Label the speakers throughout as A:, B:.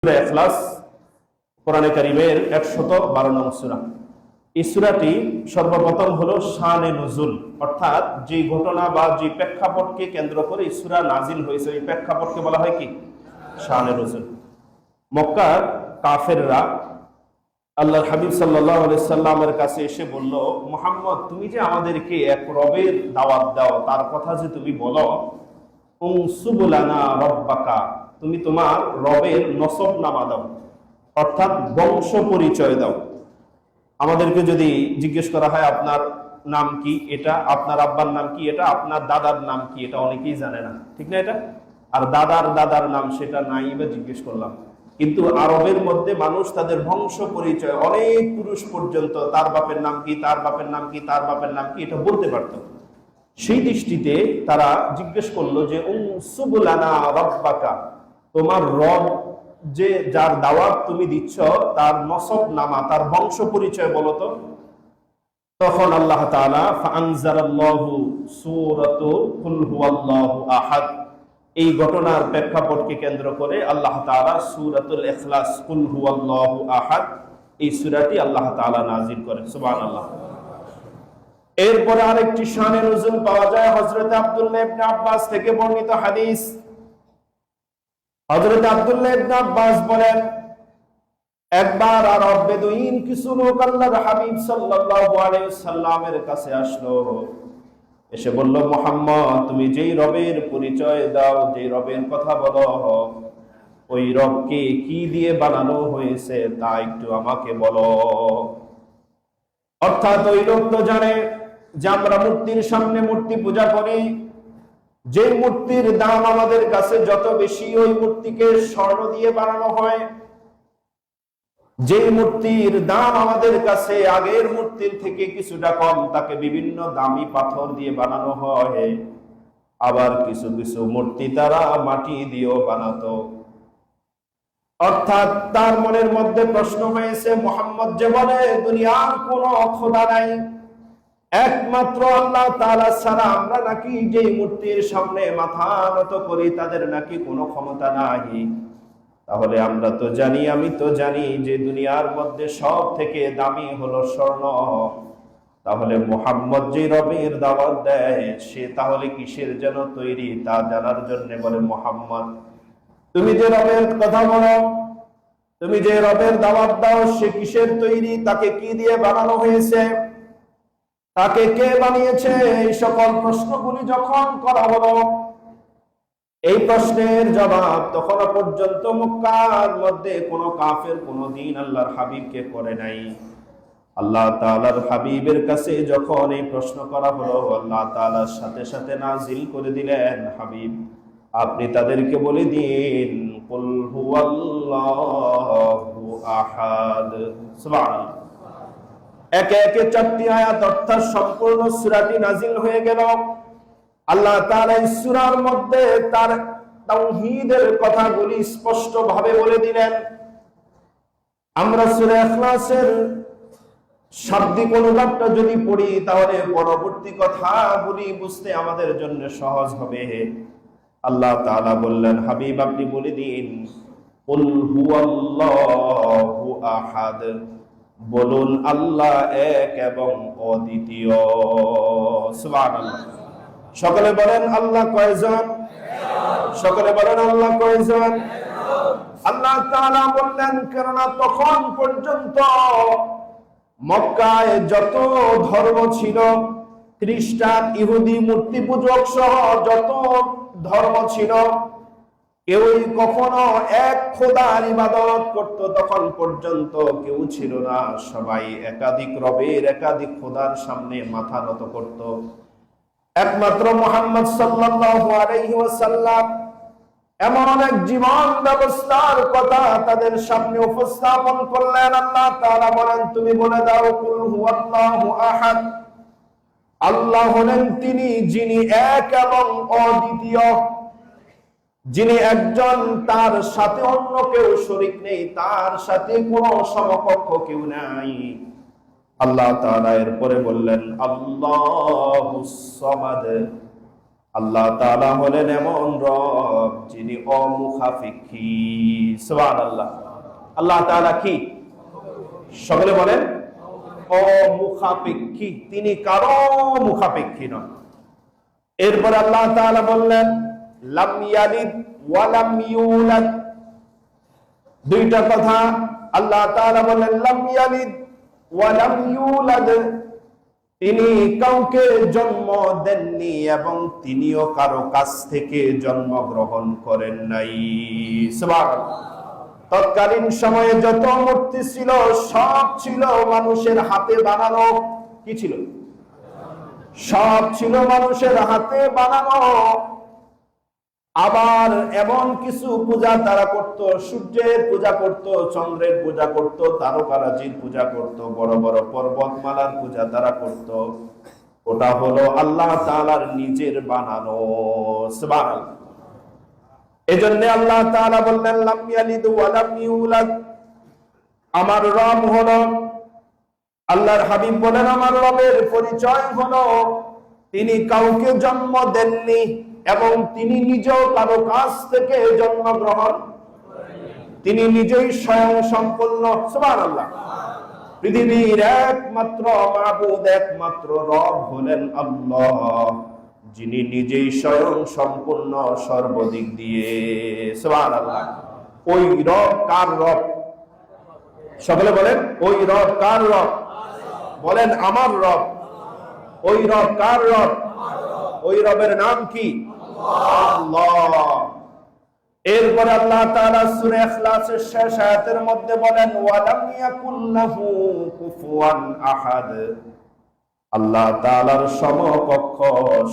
A: সূরা ইখলাস কোরআনে কারীমের ১১২ নং সূরা। এই সূরাটি সর্বপ্রথম হলো শানে নুজুল, অর্থাৎ যে ঘটনা বা যে প্রেক্ষাপটকে কেন্দ্র করে এই সূরা নাজিল হয়েছে, এই প্রেক্ষাপটকে বলা হয় কি? শানে নুজুল। মক্কার কাফেররা আল্লাহর হাবিব সাল্লাল্লাহু আলাইহি সাল্লামের কাছে এসে বলল, মুহাম্মদ, তুমি যে আমাদেরকে এক রবের দাওয়াত দাও, তার কথা যে তুমি বলো, উনসুবুলানা রব্বাকা, তুমি তোমার রবের নসবনামা দাও, অর্থাৎ বংশ পরিচয় দাও। আমাদেরকে যদি জিজ্ঞেস করা হয় আপনার নাম কি, এটা আপনার আব্বার নাম কি, এটা আপনার দাদার নাম কি, এটা অনেকেই জানে না, ঠিক না? এটা আর দাদার দাদার নাম সেটা নাই বা জিজ্ঞেস করলাম। কিন্তু আরবের মধ্যে মানুষ তাদের বংশ পরিচয় অনেক পুরুষ পর্যন্ত তার বাপের নাম কি, তার বাপের নাম কি, তার বাপের নাম কি, এটা বলতে পারত। সেই দৃষ্টিতে তারা জিজ্ঞেস করলো যে উনসুবুলানা রব্বাকা, তোমার রব যে যার দাওয়াত তুমি দিচ্ছ তার নসব নামা, তার বংশ পরিচয় বলো তো। তখন আল্লাহ তাআলা ফাআনজালাল্লাহু সূরাতু কুল হুয়াল্লাহু আহাদ, এই ঘটনার প্রেক্ষাপটকে কেন্দ্র করে আল্লাহ তাআলা সূরাতুল ইখলাস কুল হুয়াল্লাহু আহাদ এই সূরাটি আল্লাহ তাআলা নাযিল করেন। সুবহানাল্লাহ। এরপরে আরেকটি শানে নুজুল পাওয়া যায় হযরত আব্দুল্লাহ ইবনে আব্বাস থেকে বর্ণিত হাদিস। হযরত আব্দুল্লাহ ইবনে আব্বাস বলেন, একবার আরব বেদুইন কিছু লোক আল্লাহর হাবিব সাল্লাল্লাহু আলাইহি সাল্লামের কাছে আসলো, এসে বলল, মুহাম্মদ, তুমি যেই রবের পরিচয় দাও, যেই রবের কথা বলো, ওই রবকে কি দিয়ে বানানো হয়েছে তা একটু আমাকে বলো। অর্থাৎ ওই লোক তো জানে যে আমরা মূর্তির সামনে মূর্তি পূজা করি, যে মূর্তির দাম আমাদের কাছে যত বেশি ওই মূর্তিকে স্বর্ণ দিয়ে বানানো হয়, যে মূর্তির দাম আমাদের কাছে আগের মূর্তির থেকে কিছুটা কম তাকে বিভিন্ন দামি পাথর দিয়ে বানানো হয়, আবার কিছু কিছু মূর্তি তারা মাটি দিয়েও বানাতো। অর্থাৎ তার মনের মধ্যে প্রশ্ন হয়েছে, মুহাম্মদ যে বলে দুনিয়ার কোনো খোদা নাই, একমাত্র আল্লাহ তাআলা ছাড়া আমরা নাকি যে মূর্তির সামনে মাথা নত করি তাদের নাকি কোনো ক্ষমতা নাই। তাহলে আমরা তো জানি, আমি তো জানি যে দুনিয়ার মধ্যে সব থেকে দামি হলো স্বর্ণ। তাহলে মুহাম্মদ যে রবের দাওয়াত দেয় সে তাহলে কিসের জন্য তৈরি তা জানার জন্য বলে, মুহাম্মদ, তুমি যে রবের কথা বলো, তুমি যে রবের দাওয়াত দাও, সে কিসের তৈরি, তাকে কি দিয়ে বানানো হয়েছে, তাকে কে বানিয়েছে, এই সকল প্রশ্নগুলি যখন করা হলো, এই প্রশ্নের জবাব তখনও পর্যন্ত মক্কার মধ্যে কোনো কাফের কোনোদিন আল্লাহর হাবিবকে করে নাই। আল্লাহ তাআলার হাবিবের কাছে যখন এই প্রশ্ন করা হলো, আল্লাহ তাআলার সাথে সাথে নাজিল করে দিলেন, হাবিব আপনি তাদেরকে বলে দিন, কুল হুয়াল্লাহু আহাদ। সুবহানাল্লাহ। একে একে 4টি আয়াত অর্থাৎ সম্পূর্ণ সূরাটি নাজিল হয়ে গেল। আল্লাহ তাআলা এই সূরার মধ্যে তার তাওহীদের কথাগুলি স্পষ্ট ভাবে বলে দিলেন। আমরা সূরা ইখলাসের শাব্দিক অনুবাদটা যদি পড়ি তাহলে পরবর্তী কথাগুলি বুঝতে আমাদের জন্য সহজ হবে। আল্লাহ তাআলা বললেন, হাবিব আপনি বলে দিন, কুল হুয়াল্লাহু আহাদ, বলুন আল্লাহ এক এবং অদ্বিতীয়। সুবহানাল্লাহ। সকলে বলেন আল্লাহ কয়জন? সকলে বলেন আল্লাহ কয়জন? আল্লাহ তাআলা বললেন, কেননা তখন পর্যন্ত মক্কায় যত ধর্ম ছিল, খ্রিস্টান, ইহুদি, মূর্তি পূজক সহ যত ধর্ম ছিল, কেউই কখনো এক খোদার ইবাদত করত তখন পর্যন্ত কেউ ছিল না। সবাই একাধিক রবের, একাধিক খোদার সামনে মাথা নত করত। একমাত্র মুহাম্মদ সাল্লাল্লাহু আলাইহি ওয়াসাল্লাম এমন এক জীবন ব্যবস্থার কথা তাদের সামনে উপস্থাপন করলেন। আল্লাহ তাআলা বলেন, তুমি বলে দাও, কুল হুয়াল্লাহু আহাদ, আল্লাহ হলেন তিনি যিনি এক এবং অদ্বিতীয়, যিনি একজন, তার সাথে অন্য কেউ শরীক নেই, তার সাথে কোনো সমকক্ষ কেউ নাই। আল্লাহ তাআলা এরপরে বললেন, আল্লাহুস সামাদ, আল্লাহ তাআলা হলেন এমন রব যিনি অমুখাপেক্ষী। সুবহানাল্লাহ। আল্লাহ তাআলা কি? সকলে বলেন অমুখাপেক্ষী, তিনি কারো মুখাপেক্ষী নন। এরপর আল্লাহ তাআলা বললেন লাম ইয়ালিদ ওয়া লাম ইউলাদ। দুইটা কথা আল্লাহ তাআলা বললেন লাম ইয়ালিদ ওয়া লাম ইউলাদ, তিনি কাউকে জন্ম দেননি এবং তিনিও কারো কাছ থেকে জন্মগ্রহণ করেন নাই। সুবহানাল্লাহ। তৎকালীন সময়ে যত মূর্তি ছিল সব ছিল মানুষের হাতে বানানো। কি ছিল? সব ছিল মানুষের হাতে বানানো। আবার এমন কিছু পূজা তারা করত, সূর্যের পূজা করত, চন্দ্রের পূজা করত, তারকারাজির পূজা করত, বড় বড় পর্বতমালার পূজা তারা করত। ওটা হলো আল্লাহ তাআলার নিজের বানানো। সুবহানাল্লাহ। এজন্য আল্লাহ তাআলা বললেন লাম ইয়ালিদ ওয়া লাম ইউলাদ। আমার রব হলো, আল্লাহর হাবিব বলেন আমার রবের পরিচয় হলো তিনি কাউকে জন্ম দেননি এবং তিনি নিজেও কারো কাছ থেকে জন্মগ্রহণ, তিনি নিজেই স্বয়ং সম্পূর্ণ। সুবহানাল্লাহ। পৃথিবীর একমাত্র মাবুদ, একমাত্র রব হলেন আল্লাহ, যিনি নিজেই স্বয়ং সম্পূর্ণ সর্বদিক দিয়ে। সুবহানাল্লাহ। ওই রব কার রব? সকলে বলেন ওই রব কার রব? বলেন আমার রব। ওই রব কার রব? ওই রবের নাম কি? আল্লাহ। এরপর আল্লাহ তাআলা সূরা ইখলাসের শেষ আয়াতের মধ্যে বলেন ওয়ালাম ইয়াকুল্লাহু কুফুয়ান আহাদ। আল্লাহ তাআলার সমকক্ষ,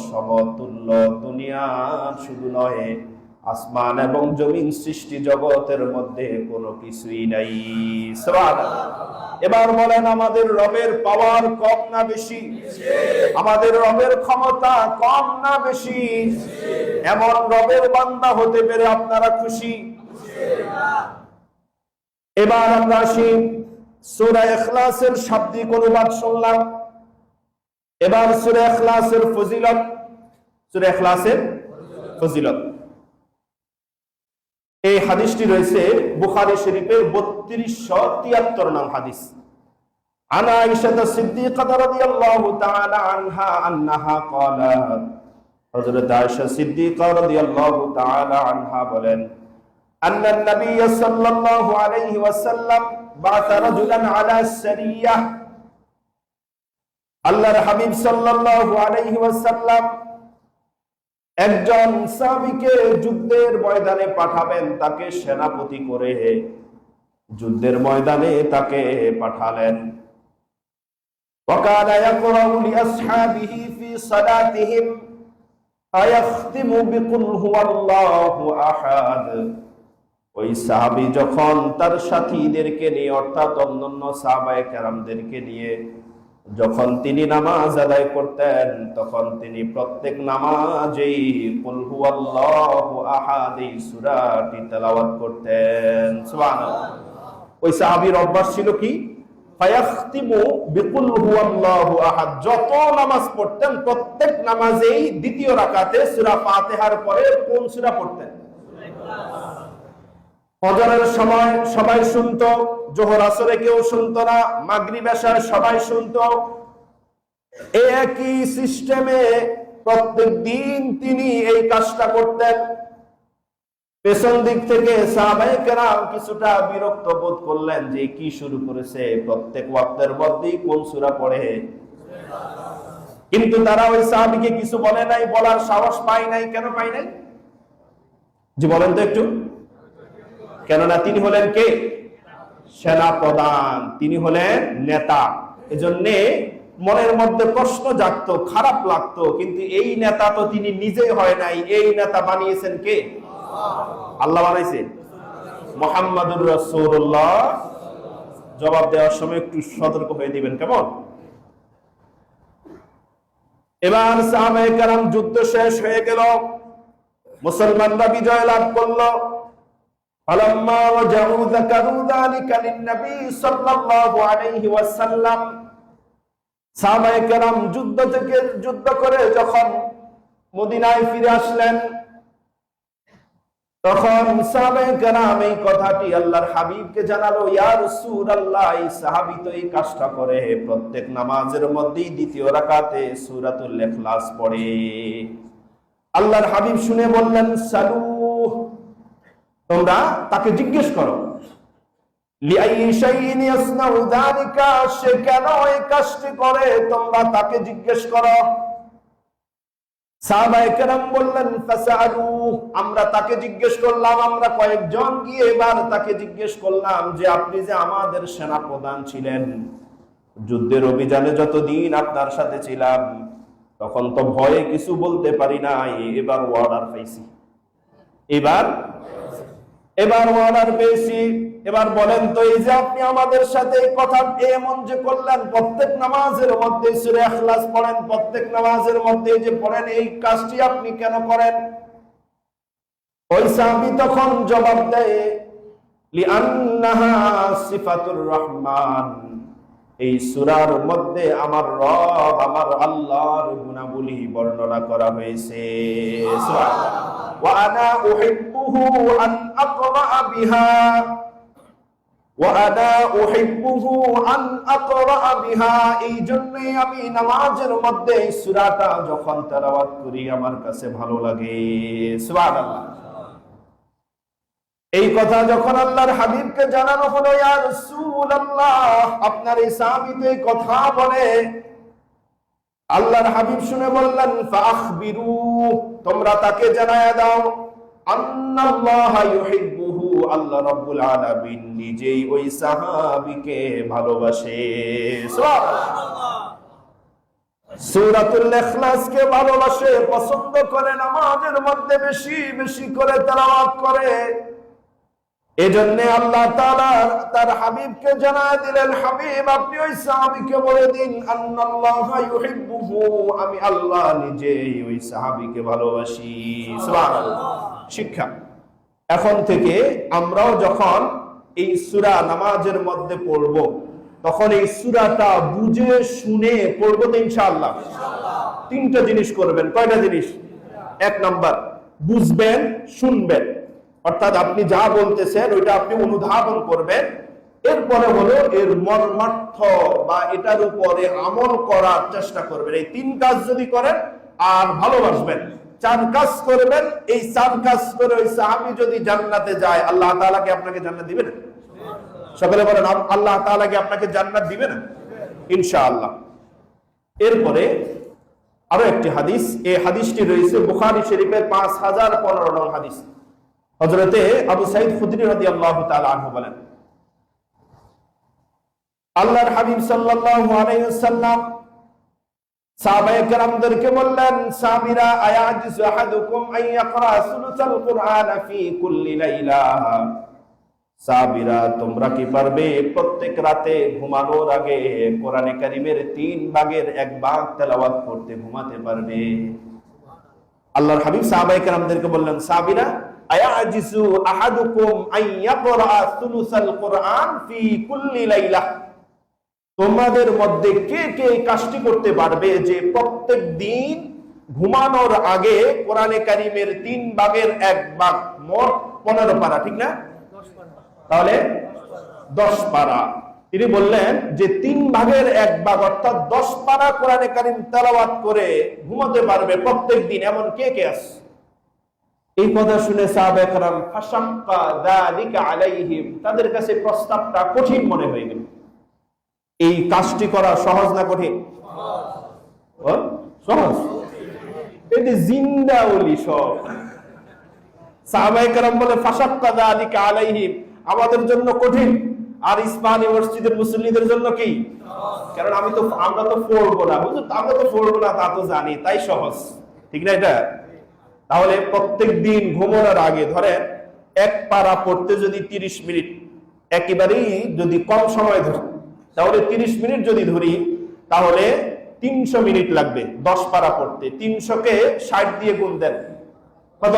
A: সমতুল্য দুনিয়ার শুধু নয়, আসমান এবং জমিন সৃষ্টি জগতের মধ্যে কোনো কিছুই নাই। সুবহানাল্লাহ। এবার বলেন আমাদের রবের পাওয়ার কম না বেশি? আমাদের রবের ক্ষমতা কম না বেশি? এমন রবের বান্দা হতে পেরে আপনারা খুশি? এবার আমরা আসি সূরা ইখলাসের শাব্দিক অনুবাদ শুনলাম। এবার সূরা ইখলাসের ফজিলত, সূরা ইখলাসের ফজিলত। এই হাদিসটি রয়েছে বুখারী শরীফের 3273 নং হাদিস। আনা আয়েশা সিদ্দিকা রাদিয়াল্লাহু তাআলা আনহা আন্নাহা ক্বালাত। হযরত আয়েশা সিদ্দিকা রাদিয়াল্লাহু তাআলা আনহা বলেন আন্নান নবী সাল্লাল্লাহু আলাইহি ওয়াসাল্লাম বা'আথা রাজুলান আলা সারিয়াহ। আল্লাহর হাবিব সাল্লাল্লাহু আলাইহি ওয়াসাল্লাম একজন সাহাবীকে যুদ্ধের ময়দানে পাঠাবেন, তাকে সেনাপতি করে যুদ্ধের ময়দানে তাকে পাঠালেন। وكان يقرأ لأصحابه في صلاتهم أيختم بقل هو الله أحد। ওই সাহাবী যখন তার সাথীদেরকে নিয়ে অর্থাৎ অন্যান্য সাহাবায়ে কেরামদেরকে নিয়ে যখন তিনি নামাজ আদায় করতেন, তখন তিনি প্রত্যেক নামাজেই কুল হুয়াল্লাহু আহাদ এই সূরাটি তেলাওয়াত করতেন। সুবহানাল্লাহ। ওই সাহাবীর অভ্যাস ছিল কি? ফায়াখতিমু বিকুল হুয়াল্লাহু আহাদ। যত নামাজ পড়তেন প্রত্যেক নামাজেই দ্বিতীয় রাকাতে সূরা ফাতিহার পরে কোন সূরা পড়তেন? ফজরের সময় সবাই শুনতো, জোহর আসরে কেউ শুনতো না, মাগরিব এশার সবাই শুনতো। একই সিস্টেমে প্রত্যেক দিন তিনি এই কাজটা করতেন। পেছন দিক থেকে সাহাবায়ে কেরাম কিছুটা বিরক্ত বোধ করলেন যে কি শুরু করেছে, প্রত্যেক ওয়াক্তের মধ্যেই কোন সূরা পড়ে। কিন্তু তারা ওই সাহাবীকে কিছু বলে নাই, বলার সাহস পায় নাই। কেন পায় নাই? জি বলেন তো একটু। কেননা তিনি হলেন কে? সেনা প্রধান, তিনি হলেন নেতা। এজন্যে মনের মধ্যে প্রশ্ন জাগতো, খারাপ লাগতো, কিন্তু এই নেতা তো তিনি নিজেই হয় নাই, এই নেতা বানিয়েছেন কে? আল্লাহ বানাইছেন। মুহাম্মাদুর রাসূলুল্লাহ। জবাব দেওয়ার সময় একটু সতর্ক হয়ে দিবেন, কেমন? এবার সাহাবায়ে কেরাম যুদ্ধ শেষ হয়ে গেল, মুসলমানরা বিজয় লাভ করলো। ফালাম্মা রাজাউ যাকারু যালিকা লিন-নবী সাল্লাল্লাহু আলাইহি ওয়াসাল্লাম। সাহাবায়ে কেরাম যুদ্ধ করে যখন মদিনায় ফিরে আসলেন। তখন সাহাবায়ে কেরাম এই কথাটি আল্লাহর হাবিবকে জানালো, ইয়া রাসূলুল্লাহ, এই সাহাবী তো এই কাজটা করে, প্রত্যেক নামাজের মধ্যেই দ্বিতীয় রাকাতে সূরাতুল ইখলাস পড়ে। আল্লাহর হাবিব শুনে বললেন, সালু, তোমরা তাকে জিজ্ঞেস করো, লিআইয়ি শাইইন ইয়াসনাউ যালিকা, সে কেন এই কাজটি করে, তোমরা তাকে জিজ্ঞেস করো। সাহাবায়ে কেরাম বললেন, ফাসালু, আমরা তাকে জিজ্ঞেস করলাম, আমরা কয়েকজন গিয়ে এবার তাকে জিজ্ঞেস করলাম যে আপনি যে আমাদের সেনা প্রধান ছিলেন, যুদ্ধের অভিযানে যতদিন আপনার সাথে ছিলাম, তখন তো ভয়ে কিছু বলতে পারি না, এবার অর্ডার পেয়েছি, এবার অর্ডার পেয়েছি, এবার বলেন তো, এই যে আপনি আমাদের সাথে এই কথা এমন যে করলেন, প্রত্যেক নামাজের মধ্যে সূরা ইখলাস পড়েন, প্রত্যেক নামাজের মধ্যে যে পড়েন, এই কাজটি আপনি কেন করেন? ওই সাহাবী তখন জবাব দেয়, লিআন্নাহা সিফাতুর রহমান, এই সূরার মধ্যে আমার রব, আমার আল্লাহর গুণাবলী বর্ণনা করা হয়েছে। সুবহানাল্লাহ। ওয়া আনা উহিব্বুহু আন আকরা বিহা, ওয়া আনা উহিব্বুহু আন আকরা বিহা, এই জন্যই আমি নামাজের মধ্যে এই সূরাটা যখন তেলাওয়াত করি আমার কাছে ভালো লাগে। সুবহানাল্লাহ। এই কথা যখন আল্লাহর হাবিবকে জানানো হলো, ইয়া রাসূলুল্লাহ, আপনার এই সাহাবী তো এই কথা বলে, আল্লাহর হাবিব শুনে বললেন, ফাআখবিরু, তোমরা তাকে জানায়া দাও, আন্নাল্লাহা ইউহিব্বুহু, আল্লাহ রাব্বুল আলামিন নিজেই ওই সাহাবীকে ভালোবাসে। সুবহানাল্লাহ। সূরাতুল ইখলাসকে ভালোবাসে, পছন্দ করে, নামাজের মধ্যে বেশি বেশি করে তেলাওয়াত করে। এজন্য আল্লাহ তাআলা তার হাবিবকে জানায় দিলেন, হাবিব আপনি ওই সাহাবীকে বলে দিন, আন্নাল্লাহা ইউহিব্বুহু, আমি আল্লাহ নিজেই ওই সাহাবীকে ভালোবাসি। সুবহানাল্লাহ। শিক্ষা, এখন থেকে আমরাও যখন এই সূরা নামাজের মধ্যে পড়ব, তখন এই সূরাটা বুঝে শুনে পড়ব তো ইনশাআল্লাহ। তিনটা জিনিস করবেন। কয়টা জিনিস? এক নাম্বার, বুঝবেন, শুনবেন, অর্থাৎ আপনি যা বলতেছেন ওইটা আপনি অনুধাবন করবেন। এরপরে হলো এর মর্মার্থ বা এটার উপরে আমল করার চেষ্টা করবেন। এই তিন কাজ যদি করেন আর ভালোবাসবেন, চার কাজ করবেন, এই চার কাজ করে ওই সাহাবী যদি জান্নাতে যায়, আল্লাহ তাআলা কি আপনাকে জান্নাত দিবেন? সকলে বলেন, আল্লাহ তাআলা কি আপনাকে জান্নাত দিবেন? ইনশাআল্লাহ। এরপরে আরো একটি হাদিস, এই হাদিসটি রয়েছে বুখারী শরীফের 5015 নং হাদিস। হযরতে আবু সাঈদ খুদরী রাদিয়াল্লাহু তাআলা আনহু বলেন, আল্লাহর হাবিব সাল্লাল্লাহু আলাইহি ওয়াসাল্লাম সাহাবায়ে কেরামদেরকে বললেন, সাহাবীরা, আয়াজিজু আহাদুকুম আন ইয়াকরা সুলুসাল কুরআন ফি কুল্লি লাইলা, সাহাবীরা তোমরা কি পারবে প্রত্যেক রাতে ঘুমানোর আগে কোরআনে কারীমের 3 ভাগের 1 ভাগ তেলাওয়াত করতে ঘুমাতে পারবে? আল্লাহর হাবিব সাহাবায়ে কেরামদেরকে বললেন, সাহাবীরা, আয়াজিজু আহাদুকুম আন ইয়াকরা সুলুসাল কুরআন ফি কুল্লি লাইলা, তোমাদের মধ্যে কে কে কাজটি করতে পারবে যে প্রত্যেক দিন ঘুমানোর আগে কোরআনে কারীমের 3 ভাগের 1 ভাগ, মোট 15 পারা, ঠিক না? তাহলে 10 পারা। তিনি বললেন যে 3 ভাগের 1 ভাগ অর্থাৎ 10 পারা কোরআনে কারীম তেলাওয়াত করে ঘুমাতে পারবে প্রত্যেক দিন, এমন কে কে আছে? এই কথা শুনে সাহাবায়ে কেরাম ফাশাক্কা যালিকা আলাইহিম, তাদের কাছে প্রস্তাবটা কঠিন মনে হয়ে গেল। এই কাজটি করা সহজ না কঠিন? সহজ। এটি জিন্দা ওলি সব। সাহাবায়ে কেরাম বলে, ফাশাক্কা যালিকা আলাইহিম, আমাদের জন্য কঠিন, আর ইসমানী মসজিদের মুসল্লিদের জন্য কি? কারণ আমরা তো পড়বো না, বুঝছো, আমরা তো পড়বো না তা তো জানি, তাই সহজ, ঠিক না? এটা তাহলে প্রত্যেক দিন ঘুমানোর আগে ধরেন 1 পারা পড়তে যদি 30 মিনিট, একেবারেই যদি কম সময় ধরি, তাহলে 30 মিনিট যদি ধরি, তাহলে 300 মিনিট লাগবে 10 পারা পড়তে। 300 কে 60 দিয়ে গুণ দেন, কত?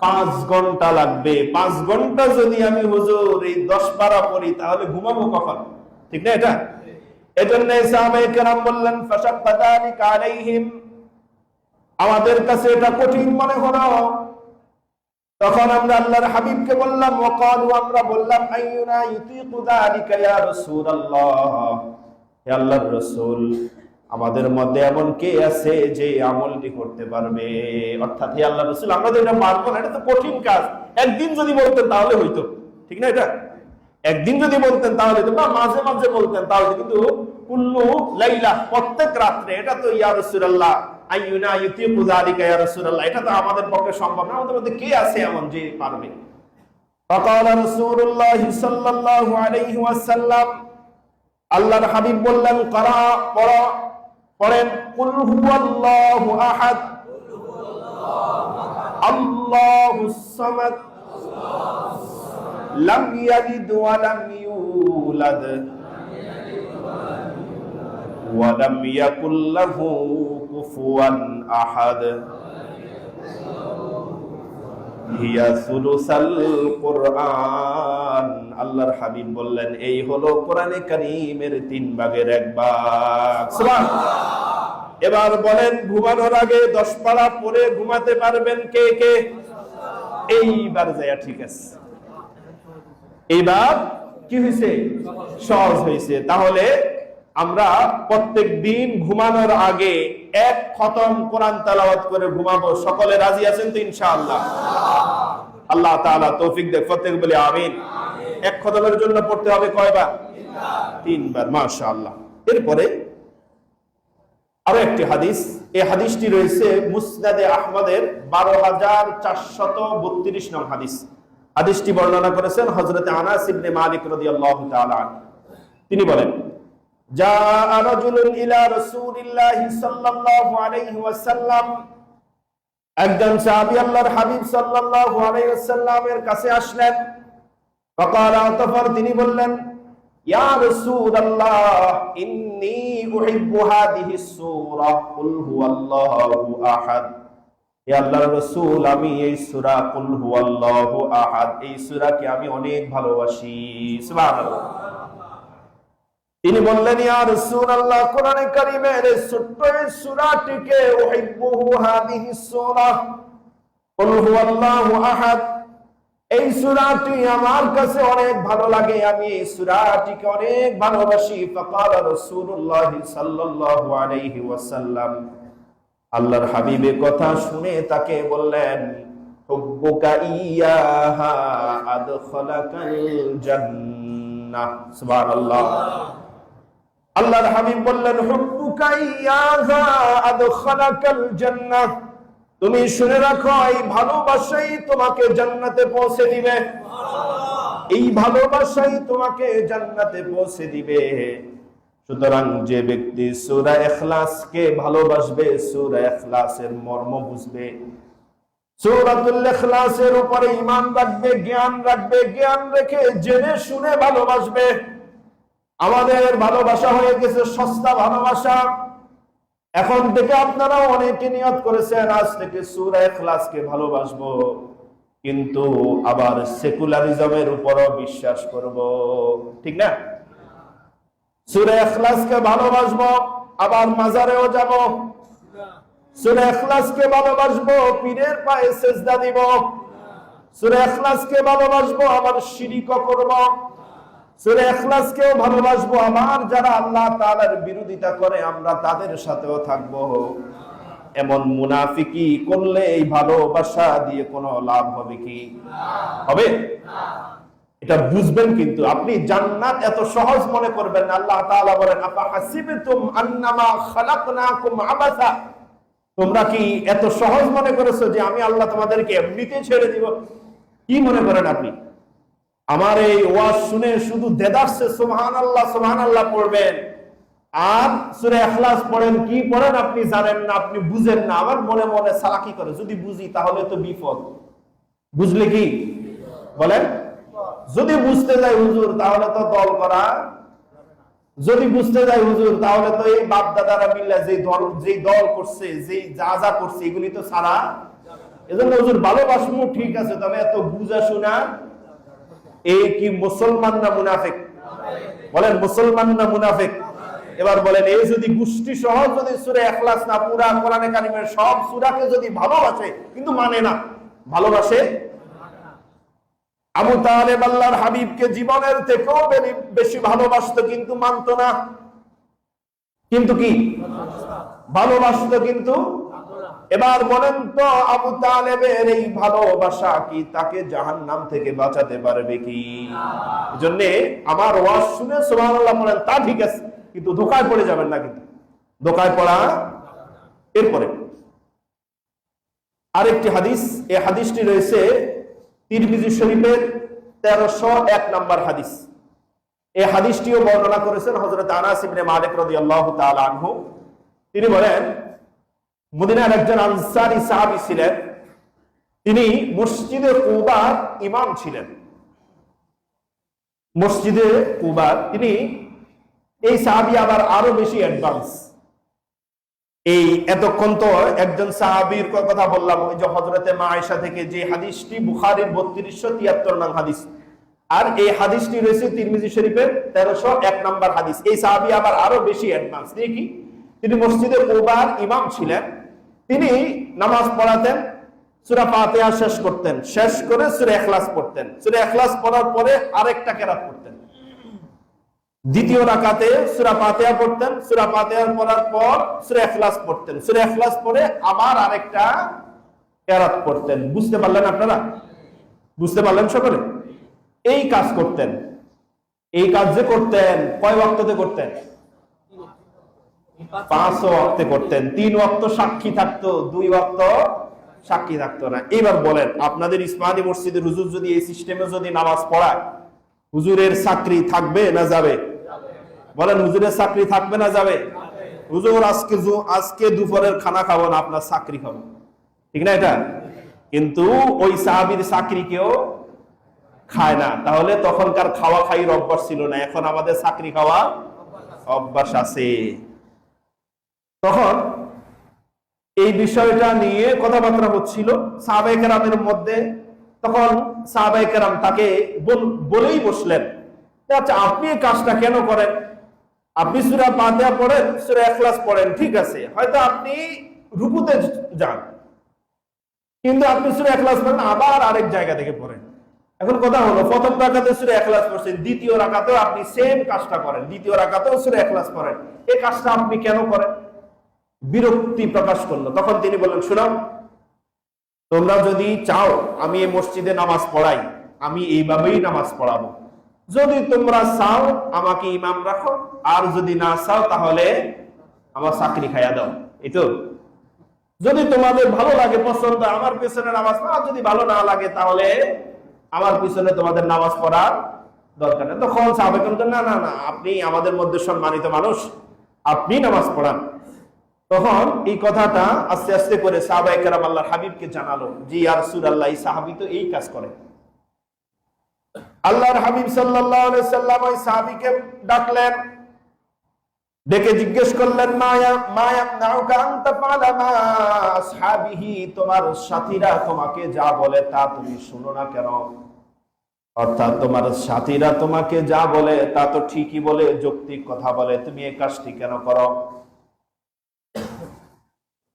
A: 5 ঘন্টা লাগবে। 5 ঘন্টা যদি আমি হুজুর এই 10 পারা পড়ি, তাহলে ঘুমাবো কখন? ঠিক না? এটা এজন্য সাহাবায়ে কেরাম বললেন, ফাশাক্কা যালিকা আলাইহিম, আমাদের কাছে এটা কঠিন মনে হলো। তখন আমরা আল্লাহর হাবিবকে বললাম, ওয়াকালু, আমরা বললাম, আইয়ুনা ইউতিকু যালিকা ইয়া রাসূলুল্লাহ, হে আল্লাহর রাসূল, আমাদের মধ্যে এমন কে আছে যে আমলটি করতে পারবে? অর্থাৎ হে আল্লাহর রাসূল, আমরা তো এটা পারবো না, এটা তো কঠিন কাজ। একদিন যদি বলতেন তাহলে হইতো, ঠিক না? এটা একদিন যদি বলতেন তাহলে তো, বা মাঝে মাঝে বলতেন তাহলে, কিন্তু কুল্লু লাইলা, প্রত্যেক রাত্রে, এটা তো ইয়া রাসূলুল্লাহ আইয়ুনা ইউতিকু যালিকা ইয়া রাসূলুল্লাহ, এটা তো আমাদের পক্ষে সম্ভব না। আমাদের মধ্যে কে আছে এমন যে পারবে? ফাকাল রাসূলুল্লাহ সাল্লাল্লাহু আলাইহি ওয়াসাল্লাম, আল্লাহর হাবিব বললেন, করা, পড়েন, কুল হুয়াল্লাহু আহাদ, আল্লাহুস সামাদ, লাম ইয়ালিদ ওয়া লাম ইউলাদ ওয়া লাম ইয়াকুল লাহু কুফুয়ান আহাদ, হিয়া সুলুসাল কুরআন। আল্লাহর হাবিব বললেন, এই হলো কোরআনে কারীমের 3 ভাগের 1 ভাগ। সুবহানাল্লাহ। এবার বলেন, ঘুমানোর আগে 10 পারা পড়ে ঘুমাতে পারবেন কে কে? এইবার যায়, ঠিক আছে, এইবার কি হয়েছে? সহজ হয়েছে। তাহলে আমরা প্রত্যেক দিন ঘুমানোর আগে 1 খতম কোরআন তেলাওয়াত করে ঘুমাবো। সকলে রাজি আছেন তো ইনশাআল্লাহ? আল্লাহ তাআলা তৌফিক দেন, প্রত্যেক বলে আমিন। 1 খতমের জন্য পড়তে হবে কয়বার? 3 বার। মাশাআল্লাহ। এরপরে আরো একটি হাদিস, এই হাদিসটি রয়েছে মুসনাদে আহমদের 12432 নং হাদিস। হাদিসটি বর্ণনা করেছেন হযরত আনাস ইবনে মালিক রাদিয়াল্লাহু তাআলা আনহু। তিনি বলেন, জাআ রাজুলুন ইলা রাসূলিল্লাহি সাল্লাল্লাহু আলাইহি ওয়াসাল্লাম, একজন সাহাবী আল্লাহর হাবিব সাল্লাল্লাহু আলাইহি ওয়াসাল্লামের কাছে আসলেন। ফাকাল, তারপর তিনি বললেন, ইয়া রাসূলুল্লাহ, ইন্নী উহিব্বু হাদিহিস সূরা কুল হুয়াল্লাহু আহাদ। হে আল্লাহর রাসূল, আমি এই সূরা কুল হুয়াল্লাহু আহাদ, এই সূরাকে আমি অনেক ভালোবাসি। সুবহানাল্লাহ। তিনি বললেন, ইয়া রাসূলুল্লাহ, কোরআনে কারীমের এই ছোট্ট এই সূরাটিকে, উহিব্বু হাদিহিস সূরা কুল হুয়াল্লাহু আহাদ, এই সূরাটি আমার কাছে অনেক ভালো লাগে, আমি এই সূরাটিকে অনেক ভালোবাসি। ফাকাল রাসূলুল্লাহ সাল্লাল্লাহু আলাইহি ওয়াসাল্লাম, আল্লাহর হাবিবের কথা শুনে তাকে বললেন, হুব্বুকা ইয়াহা আদখালাকাল জান্নাহ। সুবহানাল্লাহ। আল্লাহর হাবিব বললেন, হুব্বুকা ইয়াহা আদখালাকাল জান্নাহ, তুমি শুনে রাখো, এই ভালোবাসাই তোমাকে জান্নাতে পৌঁছে দিবে। এই ভালোবাসাই তোমাকে জান্নাতে পৌঁছে দিবে। সুতরাং যে ব্যক্তি সূরা ইখলাসকে ভালোবাসবে, সূরা ইখলাসের মর্ম বুঝবে, সূরাতুল ইখলাসের উপরে ঈমান রাখবে, জ্ঞান রাখবে, জ্ঞান রেখে জেনে শুনে ভালোবাসবে। আমাদের ভালোবাসা হয়ে গেছে সস্তা ভালোবাসা। এখন থেকে আপনারাও অনেকে নিয়ত করেছেন, আজ থেকে সূরা ইখলাসকে ভালোবাসবো, কিন্তু আবার সেকুলারিজমের উপরও বিশ্বাস করব, ঠিক না? সূরা ইখলাসকে ভালোবাসবো, আবার মাজারেও যাব। সূরা ইখলাসকে ভালোবাসবো, পীরের পায়ে সিজদা দিব। সূরা ইখলাসকে ভালোবাসবো, আবার শিরকও করব। সূরা ইখলাসকেও ভালোবাসবো, আমার যারা আল্লাহ তাআলার বিরোধিতা করে আমরা তাদের সাথেও থাকবো। এমন মুনাফিকি করলে এই ভালোবাসা দিয়ে কোনো লাভ হবে কি? হবে না। এটা বুঝবেন। কিন্তু আপনি জান্নাত এত সহজ মনে করবেন না। আল্লাহ তাআলা বলেন, আফা হাসিবতুম আন্নামা খালাকনাকুম আবাসা, তোমরা কি এত সহজ মনে করেছো যে আমি আল্লাহ তোমাদেরকে এমনিতে ছেড়ে দিব? কি মনে করেন আপনি? আমার এই ওয়াজ শুনে শুধু দেদারসে সুবহানাল্লাহ সুবহানাল্লাহ পড়বেন আর সূরা ইখলাস পড়েন, কি পড়েন আপনি জানেন না, আপনি বুঝেন না, আমার মনে মনে সালাকি করে। যদি বুঝি তাহলে তো বিপদ। বুঝলে কি বলেন? যদি বুঝতে যাই হুজুর তাহলে তো দল করা, যদি বুঝতে যাই হুজুর তাহলে তো এই বাপ দাদারা মিলে যে দল করছে, যে যা যা করছে এগুলি তো সারা। এজন্য হুজুর ভালোবাসমু ঠিক আছে, তবে এত বুঝা শোনা, এই কি মুসলমান না মুনাফিক? বলেন মুসলমান না মুনাফিক? এবার বলেন, এই যদি গোষ্ঠী সহ যদি সূরা ইখলাস না, পুরা কোরআনে কারিমের সব সূরাকে যদি ভালোবাসে কিন্তু মানে না, ভালোবাসে। আবু তালেব আল্লাহর হাবিবকে জীবনের থেকেও বেশি ভালোবাসতো কিন্তু মানতো না। কিন্তু কি ভালোবাসতো কিন্তু। এবার বলেন তো আবু তালেবের এই ভালোবাসা কি তাকে জাহান্নাম থেকে বাঁচাতে পারবে কি? এজন্য আমার ওয়াজ শুনে সুবহানাল্লাহ বলেন, তা ঠিক আছে, কিন্তু ধোঁকায় পড়ে যাবেন না। কিন্তু ধোঁকায় পড়া। এরপরে আরেকটি হাদিস, এই হাদিসটি রয়েছে তিরমিজি শরীফের 1301 নম্বর হাদিস। এই হাদিসটিও বর্ণনা করেছেন হযরত আনাস ইবনে মালিক রাদিয়াল্লাহু তাআলা আনহু। তিনি বলেন, মদিনার একজন আনসারী সাহাবী ছিলেন, তিনি মসজিদে কুবার ইমাম ছিলেন। মসজিদে কুবার তিনি, এই সাহাবী আবার আরো বেশি অ্যাডভান্স। এই এতক্ষণ তো একজন সাহাবীর কথা বললাম, ওই যে হযরতে মা আয়েশা থেকে, যে হাদিসটি বুখারীর 3273 নং হাদিস, আর এই হাদিসটি রয়েছে তিরমিজি শরীফের 1301 নম্বর হাদিস। এই সাহাবী আবার আরো বেশি অ্যাডভান্স। কি? তিনি মসজিদে কুবার ইমাম ছিলেন। তিনি নামাজ পড়াতেন, সূরা ফাতিহা শেষ করতেন, শেষ করে সূরা ইখলাস পড়তেন, সূরা ইখলাস পড়ার পরে আরেকটা কেরাত পড়তেন। দ্বিতীয় রাকাতে সূরা ফাতিহা পড়তেন, সূরা ফাতিহা পড়ার পর সূরা ইখলাস পড়তেন, সূরা ইখলাস পড়ে আবার আরেকটা কেরাত পড়তেন। বুঝতে পারলেন আপনারা? বুঝতে পারলেন সকলে? এই কাজ করতেন। এই কাজ যে করতেন কয় ওয়াক্ততে করতেন? 5 ওয়াক্তে করতেন। 3 ওয়াক্ত সাক্ষী থাকতো, 2 ওয়াক্ত সাক্ষী থাকতো না। এবার বলেন, আপনাদের ইসমাইলি মসজিদের হুজুর যদি এই সিস্টেমে যদি নামাজ পড়ায়, হুজুরের চাকরি থাকবে না যাবে? বলেন, হুজুরের চাকরি থাকবে না যাবে? হুজুর আজকে দুপুরের খানা খাবো না, আপনার চাকরি খাবো, ঠিক না এটা? কিন্তু ওই সাহাবীর চাকরি কেউ খায় না। তাহলে তখনকার খাওয়া খাইর অভ্যাস ছিল না, এখন আমাদের চাকরি খাওয়া অভ্যাস আছে। তখন এই বিষয়টা নিয়ে কথাবার্তা হচ্ছিল সাহাবায়ে কেরামের মধ্যে। তখন সাহাবায়ে কেরাম তাকে বলেই বসলেন, আচ্ছা আপনি এই কাজটা কেন করেন? আপনি সূরা ফাতিহা পড়েন, সূরা ইখলাস পড়েন, ঠিক আছে, হয়তো আপনি রুকুতে যান, কিন্তু আপনি সূরা ইখলাস পড়েন আবার আরেক জায়গা থেকে পড়েন। এখন কথা হলো, প্রথম রাকাতে সূরা ইখলাস পড়ছেন, দ্বিতীয় রাকাতেও আপনি সেম কাজটা করেন, দ্বিতীয় রাকাতেও সূরা ইখলাস পড়েন, এই কাজটা আপনি কেন করেন? বিরক্তি প্রকাশ করলো। তখন তিনি বললেন, শোনো, তোমরা যদি চাও আমি এই মসজিদে নামাজ পড়াই, আমি এইভাবেই নামাজ পড়াবো। যদি তোমরা চাও আমাকে ইমাম রাখো, আর যদি না চাও তাহলে আমার চাকরি খাইয়া দাও। এই তো, যদি তোমাদের ভালো লাগে, পছন্দ, আমার পিছনে নামাজ পড়া, যদি ভালো না লাগে তাহলে আমার পিছনে তোমাদের নামাজ পড়ার দরকার নেই। তখন সাহাবায়ে কেরাম না না না, আপনি আমাদের মধ্যে সম্মানিত মানুষ, আপনি নামাজ পড়ান। তখন এই কথাটা আস্তে আস্তে করে সাহাবায়ে কেরাম আল্লাহর হাবিবকে জানালো, জি ইয়া রাসূলুল্লাহ, এই সাহাবী তো এই কাজ করে। আল্লাহর হাবিব সাল্লাল্লাহু আলাইহি সাল্লাম ওই সাহাবীকে ডাকলেন, ডেকে জিজ্ঞেস করলেন, মায়া নাউকা আনতা ফালা মা আসহাবিহি, তোমার সাথীরা তোমাকে যা বলে তা তুমি শুনো না কেন? অর্থাৎ তোমার সাথীরা তোমাকে যা বলে তা তো ঠিকই বলে, যৌক্তিক কথা বলে, তুমি এই কাজটি কেন করো?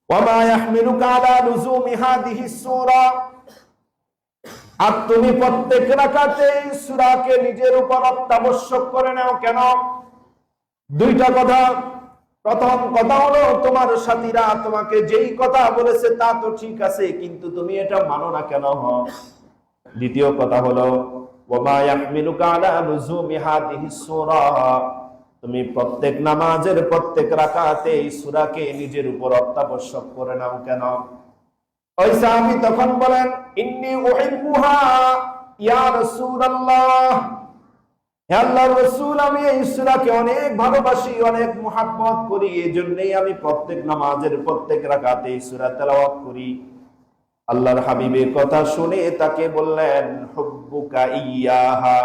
A: ওয়ামা ইয়াহমিলুকা আলা লুজুমি হাদিহি সূরা, আর তুমি প্রত্যেক রাকাতে এই সূরাকে নিজের উপর অত্যাবশ্যক করে নাও কেন? দুইটা কথা। প্রথম কথা হলো, তোমার সাথীরা তোমাকে যেই কথা বলেছে তা তো ঠিক আছে, কিন্তু তুমি এটা মানো না কেন? দ্বিতীয় কথা হলো, ওয়ামা ইয়াহমিলুকা আলা লুজুমি হাদিহি সূরা, তুমি প্রত্যেক নামাজের প্রত্যেক রাকাতে এই সূরাকে নিজের উপর অত্যাবশ্যক করে নাও কেন? ওই সাহাবী তখন বলেন, ইন্নী উহিব্বুহা ইয়া রাসূলুল্লাহ, হে আল্লাহর রাসূল, আমি এই সূরাকে অনেক ভালোবাসি, অনেক মুহাব্বত করি, এজন্যই আমি প্রত্যেক নামাজের প্রত্যেক রাকাতে এই সূরা তেলাওয়াত করি। আল্লাহর হাবিবের কথা শুনে তাকে বললেন, হুব্বুকা ইয়াহা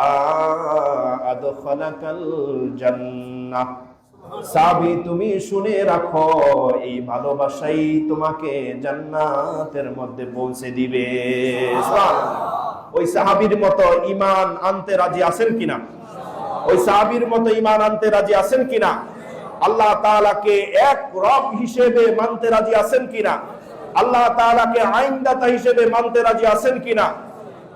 A: আদখালাকাল জান্নাহ, সাহাবী তুমি শুনে রাখো, এই ভালোবাসাই তোমাকে জান্নাতের মধ্যে পৌঁছে দিবে। ওই সাহাবীর মতো ঈমান আনতে রাজি আছেন কিনা? ওই সাহাবীর মতো ঈমান আনতে রাজি আছেন কিনা? আল্লাহ তাআলাকে এক রব হিসেবে মানতে রাজি আছেন কিনা? আল্লাহ তাআলাকে আইনদাতা হিসেবে মানতে রাজি আছেন কিনা?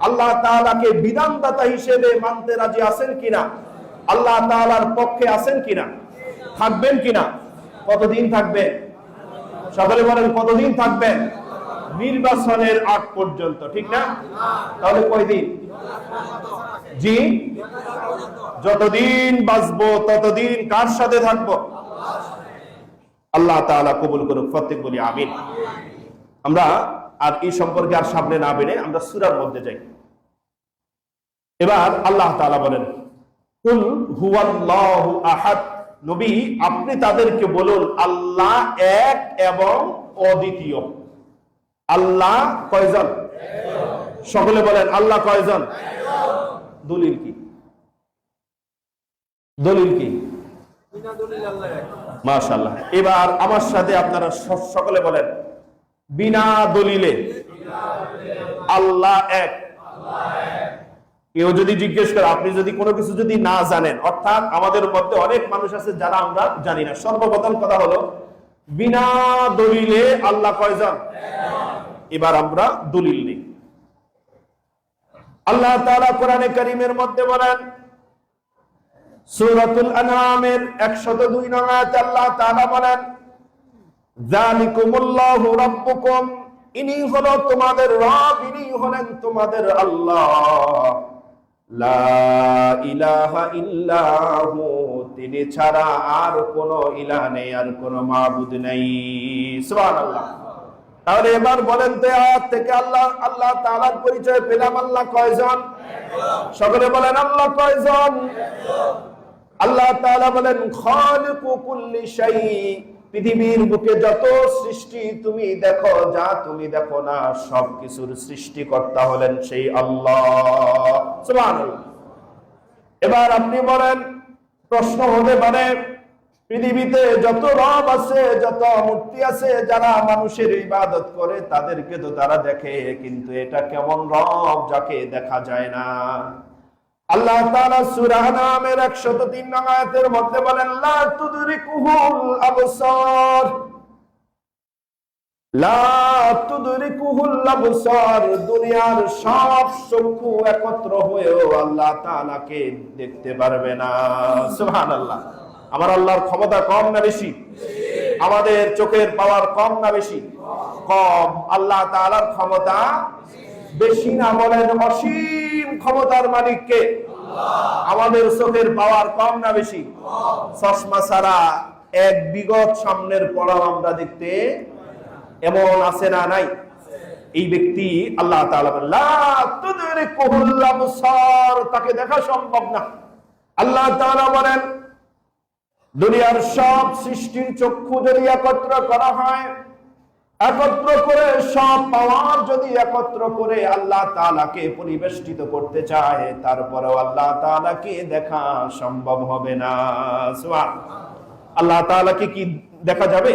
A: আল্লাহ তাআলাকে বিধানদাতা হিসেবে মানতে রাজি আছেন কিনা? আল্লাহ তাআলার পক্ষে আছেন কিনা? থাকবেন কিনা? কতদিন থাকবেন? সকলে বলেন কতদিন থাকবেন? নির্বাচনের আগ পর্যন্ত, ঠিক না? তাহলে কয়দিন? জি, যতদিন বাঁচবো ততদিন কার সাথে থাকবো? আল্লাহ তাআলা কবুল করুক, প্রত্যেক বলি আমিন। আমরা আর এই সম্পর্কে আর সামনে না বেড়ে আমরা সূরার মধ্যে যাই। এবার আল্লাহ তাআলা বলেন, কুল হুয়াল্লাহু আহাদ। নবী, আপনি তাদেরকে বলুন আল্লাহ এক এবং অদ্বিতীয়। আল্লাহ কয়জন? সকলে বলেন আল্লাহ কয়জন? দলিল কি? দলিল কি? মাশাআল্লাহ। এবার আমার সাথে আপনারা সকলে বলেন, বিনা দলিলে আল্লাহ এক। কেউ যদি জিজ্ঞেস করে, আপনি যদি কোনো কিছু যদি না জানেন, অর্থাৎ আমাদের মধ্যে অনেক মানুষ আছে যারা আমরা জানি না, সর্বপ্রথম কথা হলো বিনা দলিলে আল্লাহ কয়জন? এবার আমরা দলিল নেই। আল্লাহ তাআলা কোরআনে কারীমের মধ্যে বলেন, সূরাতুল আনআমের 102 নং আয়াতে আল্লাহ তাআলা বলেন, যালিকুমুল্লাহু রাব্বুকুম, ইনি হলো তোমাদের রব, ইনি হলেন তোমাদের আল্লাহ। লা ইলাহা ইল্লাহু, তিনি ছাড়া আর কোনো ইলাহ নেই, আর কোনো মাবুদ নেই। সুবহানাল্লাহ। তাহলে এবার বলেন তো, আয়াত থেকে আল্লাহ তাআলার পরিচয় পেলাম, আল্লাহ কয়জন? সকলে বলেন আল্লাহ কয়জন? আল্লাহ তাআলা বলেন, খালিকু কুল্লি শাই, পৃথিবীর বুকে যত সৃষ্টি তুমি দেখো, যা তুমি দেখো না, সবকিছুর সৃষ্টিকর্তা হলেন সেই আল্লাহ। সুবহানাল্লাহ। এবার আপনি বলেন, প্রশ্ন হতে পারে, পৃথিবীতে যত রব আছে, যত মূর্তি আছে, যারা মানুষের ইবাদত করে তাদেরকে তো তারা দেখে, কিন্তু এটা কেমন রব যাকে দেখা যায় না? আল্লাহ তাআলা সূরা আনআমের 103 নং আয়াতের মধ্যে বলেন, লা তুদরিকুহুল আবসার, লা তুদরিকুহুল আবসার, দুনিয়ার সব চক্ষু একত্র হয়েও আল্লাহ তাআলাকে দেখতে পারবে না। সুবহানাল্লাহ। আমার আল্লাহর ক্ষমতা কম না বেশি? আমাদের চোখের পাওয়ার কম না বেশি? কম। আল্লাহ তাআলার ক্ষমতা বেশি না? বলেন অসীম ক্ষমতার মালিক কে? আমাদের চোখের পাওয়ার কম না বেশি? চশমা ছাড়া এক বিগত সামনের পড়াও আমরা দেখতে, এমন আছে না নাই? এই ব্যক্তি আল্লাহ তাআলা বলেন, লা তুদরিকুহুল আবসার, তাকে দেখা সম্ভব না। আল্লাহ তাআলা বলেন, দুনিয়ার সব সৃষ্টির চক্ষু যদি একত্র করা হয়, একত্র করে সব পাওয়ার যদি একত্র করে আল্লাহ তাআলাকে পরিবেষ্টিত করতে চায়, তারপরেও আল্লাহ তাআলাকে দেখা সম্ভব হবে না। সুবহানাল্লাহ। আল্লাহ তাআলাকে কি দেখা যাবে?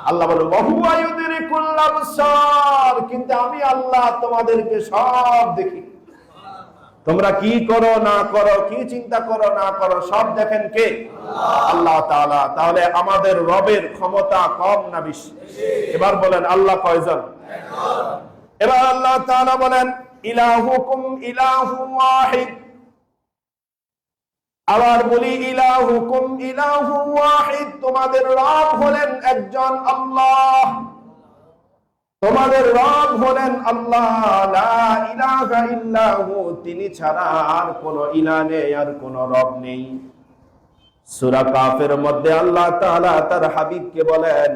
A: আল্লাহ বলে, ওয়াহুয়া ইউদরিকুল আবসার, কিন্তু আমি আল্লাহ তোমাদেরকে সব দেখি। তোমরা কি করো না করো, কি চিন্তা করো না করো, সব দেখেন কে? আল্লাহ তাআলা। তাহলে আমাদের রবের ক্ষমতা কম না বেশি? এবার বলেন আল্লাহ কয়জন? এবার আল্লাহ তাআলা বলেন, ইলাহুকুম ইলাহু ওয়াহিদ। আবার বলি, ইলাহুকুম ইলাহু ওয়াহিদ, তোমাদের রব হলেন একজন আল্লাহ, তোমাদের রব হলেন আল্লাহ। লা ইলাহা ইল্লাহু, তিনি ছাড়া আর কোনো ইলাহ নেই, আর কোনো রব নেই। সূরা কাফের মধ্যে আল্লাহ তাআলা তার হাবিবকে বলেন,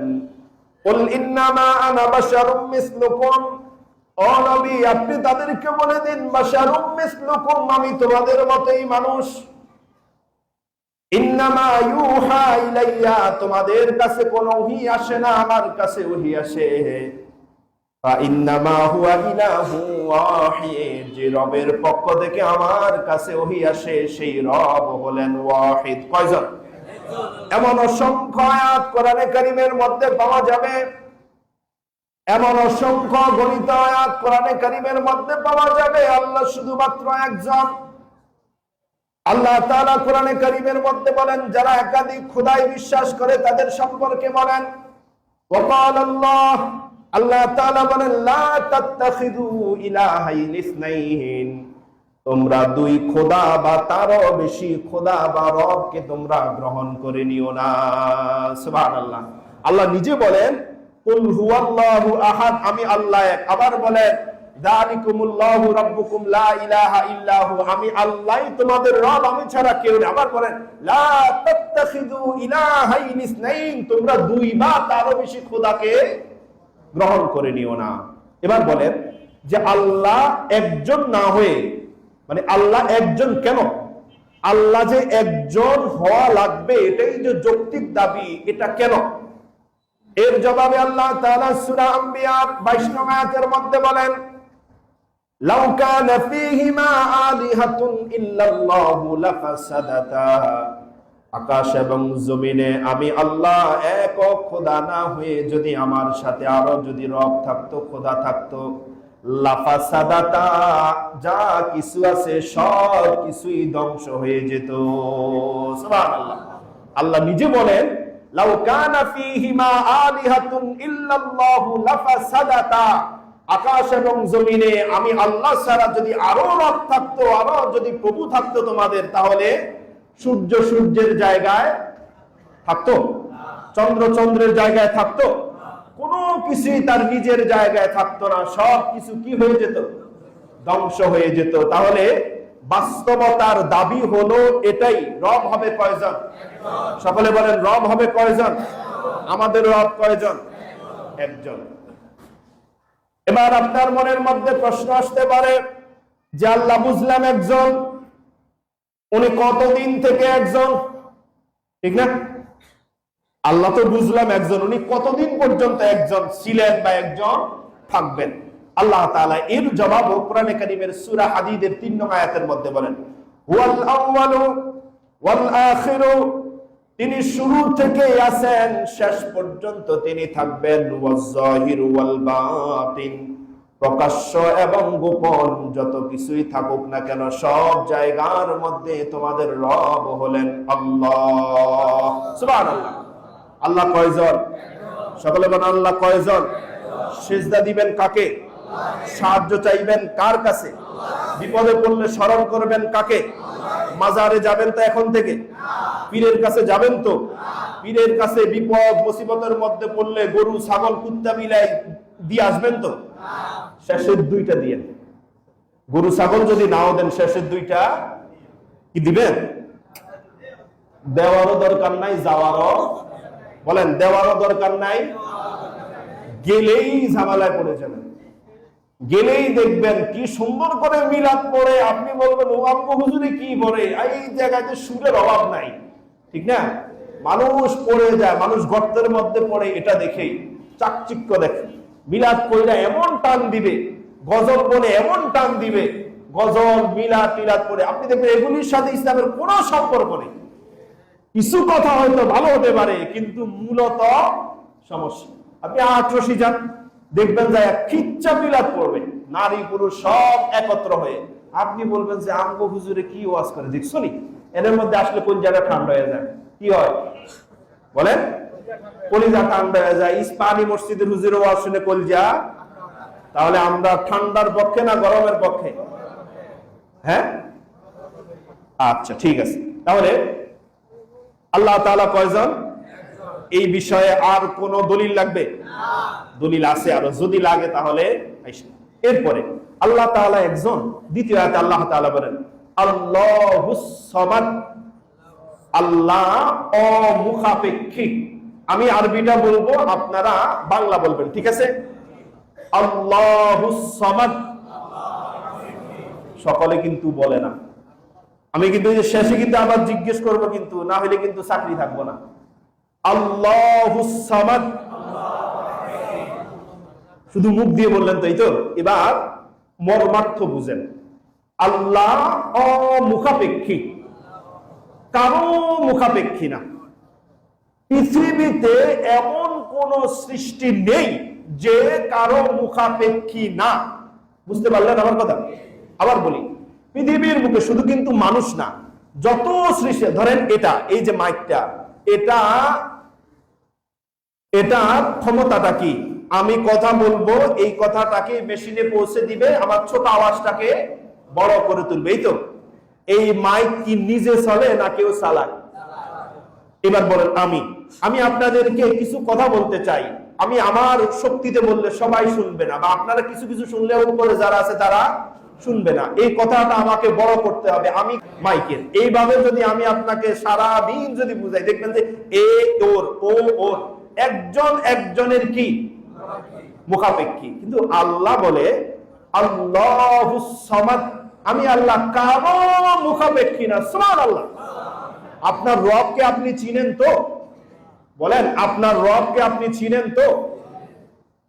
A: কুল ইন্নামা আনা বাশারুম মিসলুকুম, ও নবী আপনি তাদেরকে বলে দিন, বাশারুম মিসলুকুম, আমি তোমাদের মতোই মানুষ। ইন্নামা ইউহা ইলাইয়া, তোমাদের কাছে কোনো ওহী আসে না, আমার কাছে ওহী আসে। ইন্নামা হুয়া ইলাহু ওয়াহিদ, যে রবের পক্ষ থেকে আমার কাছে ওহী আসে সেই রব হলেন ওয়াহিদ। কয়জন? এমন অসংখ্য আয়াত কোরআনে কারীমের মধ্যে পাওয়া যাবে, এমন অসংখ্য গণিত আয়াত কোরআনে কারীমের মধ্যে পাওয়া যাবে, আল্লাহ শুধুমাত্র একজন। আল্লাহ তাআলা কোরআনে কারীমের মধ্যে বলেন, যারা একাধিক খোদায় বিশ্বাস করে তাদের সম্পর্কে বলেন, ওয়াকাল আল্লাহ, আল্লাহ তাআলা বলেন, লা তাত্তাখিযু ইলাহাইন ইসনাইন, তোমরা দুই খোদা বা তারও বেশি খোদা বা রবকে তোমরা গ্রহণ করে নিও না। সুবহানাল্লাহ। আল্লাহ নিজে বলেন, কুল হুয়াল্লাহু আহাদ, আমি আল্লাহ এক। আবার বলেন, যালিকুমুল্লাহু রাব্বুকুম লা ইলাহা ইল্লাহু, আমি আল্লাহই তোমাদের রব, আমি ছাড়া কেউ নেই। আবার বলেন, লা তাত্তাখিযু ইলাহাইন ইসনাইন, তোমরা দুই বা তারও বেশি খোদাকে গ্রহণ করে নিও না। এবার বলেন যে আল্লাহ একজন না হয়ে, মানে আল্লাহ একজন কেন? আল্লাহ যে একজন হওয়া লাগবে এটাই যে যৌক্তিক দাবি, এটা কেন? এর জবাবে আল্লাহ তাআলা সূরা আম্বিয়া 22 নং আয়াতের মধ্যে বলেন, লাউ কানা ফীহিমা আলিহাতুন ইল্লাল্লাহু লাফাসাদাতা, আকাশ এবং জমিনে আমি আল্লাহ এক খোদা না হয়ে যদি আমার সাথে আরো যদি রব থাকতো, খোদা থাকতো, লাফাসাদাতা, যা কিছু আছে সব কিছুই ধ্বংস হয়ে যেত। সুবহানাল্লাহ। আল্লাহ নিজে বলেন, লাউ কানা ফীহিমা আলিহাতুন ইল্লাল্লাহু লাফাসাদাতা, আকাশ এবং জমিনে আমি আল্লাহ ছাড়া যদি আরো রব থাকতো, আরো যদি প্রভু থাকতো তোমাদের, তাহলে সূর্য সূর্যের জায়গায় থাকতো, চন্দ্র চন্দ্রের জায়গায় থাকতো, কোনো কিছুই তার নিজের জায়গায় থাকতো না, সব কিছু কি হয়ে যেত? ধ্বংস হয়ে যেত। তাহলে বাস্তবতার দাবি হলো এটাই, রব হবে কয়জন? সকলে বলেন, রব হবে কয়জন? আমাদের রব কয়জন? একজন। এবার আপনার মনের মধ্যে প্রশ্ন আসতে পারে যে আল্লাহ বুঝলাম একজন, উনি কতদিন থেকে একজন? ঠিক না? আল্লাহ তো বুঝলাম একজন, উনি কতদিন পর্যন্ত একজন ছিলেন বা একজন থাকবেন? আল্লাহ তাআলা এর জবাব কোরআনে কারীমের সূরা হাদীদের 3 নং আয়াতের মধ্যে বলেন, হুয়াল আউয়ালু ওয়াল আখিরু, তিনি শুরু থেকে আছেন, শেষ পর্যন্ত তিনি থাকবেন, ওয়াজ যাহিরু ওয়াল বাতিন, প্রকাশ্য এবং গোপন যত কিছুই থাকুক না কেন সব জায়গার মধ্যে তোমাদের রব হলেন আল্লাহ। সুবহানাল্লাহ। আল্লাহ কয়জন? সকলে বলেন, আল্লাহ কয়জন? সিজদা দিবেন কাকে? সাহায্য চাইবেন কার কাছে? বিপদে পড়লে স্মরণ করবেন কাকে? মাজারে যাবেন তো এখন থেকে? পীরের কাছে যাবেন তো? পীরের কাছে বিপদ মুসিবতের মধ্যে পড়লে গরু ছাগল কুত্তা বিলাই দিয়ে আসবেন তো? শেষের দুইটা দিয়ে, গরু ছাগল যদি নাও দেন, শেষের দুইটা কি দিবেন? দেওয়ারও দরকার নাই, যাওয়ারও, বলেন দেওয়ারও দরকার নাই, গেলেই ঝামেলায় পড়ে যাবেন। গেলেই দেখবেন কি সুন্দর করে মিলাদ পড়ে, আপনি বলবেন ও আমগো হুজুরে কি পড়ে, এই জায়গাতে সুরের অভাব নাই, ঠিক না? মানুষ পড়ে যায়, মানুষ গর্তের মধ্যে পড়ে, এটা দেখেই চাকচিক্য দেখে। মিলাদ পড়ে এমন টান দিবে, গজল বলে এমন টান দিবে, গজল মিলাদ টিলাদ পড়ে, আপনি দেখবেন এগুলির সাথে ইসলামের কোনো সম্পর্ক নেই। কিছু কথা হয়তো ভালো হতে পারে, কিন্তু মূলত সমস্যা। আপনি আটরশি যান, দেখবেন যে খিচ্চা মিলাদ পড়বে, নারী পুরুষ সব একত্র হয়ে, আপনি বলবেন যে আমগো হুজুরে কি ওয়াজ করে দেখছো নি? এর মধ্যে আসলে কোন জায়গা ঠান্ডা হয়ে যায়, কি হয় বলেন? কলিজা ঠান্ডা হয়ে যায়। ইস্পাহানি মসজিদের হুজুরের ওয়াজ শুনে কলিজা, তাহলে আমরা ঠান্ডার পক্ষে না গরমের পক্ষে? হ্যাঁ, আচ্ছা ঠিক আছে। তাহলে আল্লাহ তাআলা কয়জন? এই বিষয়ে আর কোন দলিল লাগবে? দলিল আছে আরো, যদি লাগে তাহলে। এরপরে আল্লাহ তাআলা একজন। দ্বিতীয় আয়াতে আল্লাহ তাআলা বলেন, আল্লাহুস সামাদ, আল্লাহ অমুখাপেক্ষী। আমি আরবিটা বলবো, আপনারা বাংলা বলবেন, ঠিক আছে? আল্লাহুস সামাদ। সকলে কিন্তু বলে না, আমি কিন্তু শেষে কিন্তু আবার জিজ্ঞেস করবো, কিন্তু না হলে কিন্তু চাকরি থাকবো না। আল্লাহুস সামাদ, শুধু মুখ দিয়ে বললেন তো, এই তো। এবার মর্মার্থ বুঝেন। আল্লাহ অমুখাপেক্ষী, কারো মুখাপেক্ষী না। পৃথিবীতে এমন কোন সৃষ্টি নেই যে কারো মুখাপেক্ষী না। বুঝতে পারলেন আমার কথা? আবার বলি, পৃথিবীর বুকে শুধু কিন্তু মানুষ না, যত সৃষ্টি, ধরেন এটা, এই যে মাইকটা, এটা এটার ক্ষমতাটা কি? আমি কথা বলবো, এই কথাটাকে মেশিনে পৌঁছে দিবে, আমার ছোট আওয়াজটাকে বড় করে তুলবে, এই তো। এই মাইক কি নিজে চলে না কেউ চালায়? এবার বলেন, আমি আপনাদেরকে কিছু কথা বলতে চাই, আমি আমার শক্তিতে বললে সবাই শুনবে না, বা আপনারা কিছু কিছু শুনলে উপরে যারা আছে তারা শুনবে না, এই কথাটা আমাকে বড় করতে হবে, আমি মাইকের। এইভাবে যদি আমি আপনাকে সারা দিন যদি বুঝাই, দেখবেন যে এ ওর, ও ওর, একজন একজনের কি মুখাপেক্ষী। কিন্তু আল্লাহ বলে আল্লাহুস সামাদ, আমি আল্লাহ কারো মুখাপেক্ষী না। সুবহানাল্লাহ। আপনার রবকে আপনি চিনেন তো? বলেন, আপনার রবকে আপনি চিনেন তো?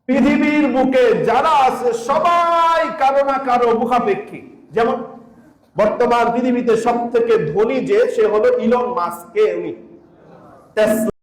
A: পৃথিবীর বুকে যারা আছে সবাই কারো না কারো মুখাপেক্ষী। যেমন বর্তমান পৃথিবীতে সব থেকে ধনী যে, সে হলো ইলন মাস্ক। কে উনি? টেসলা।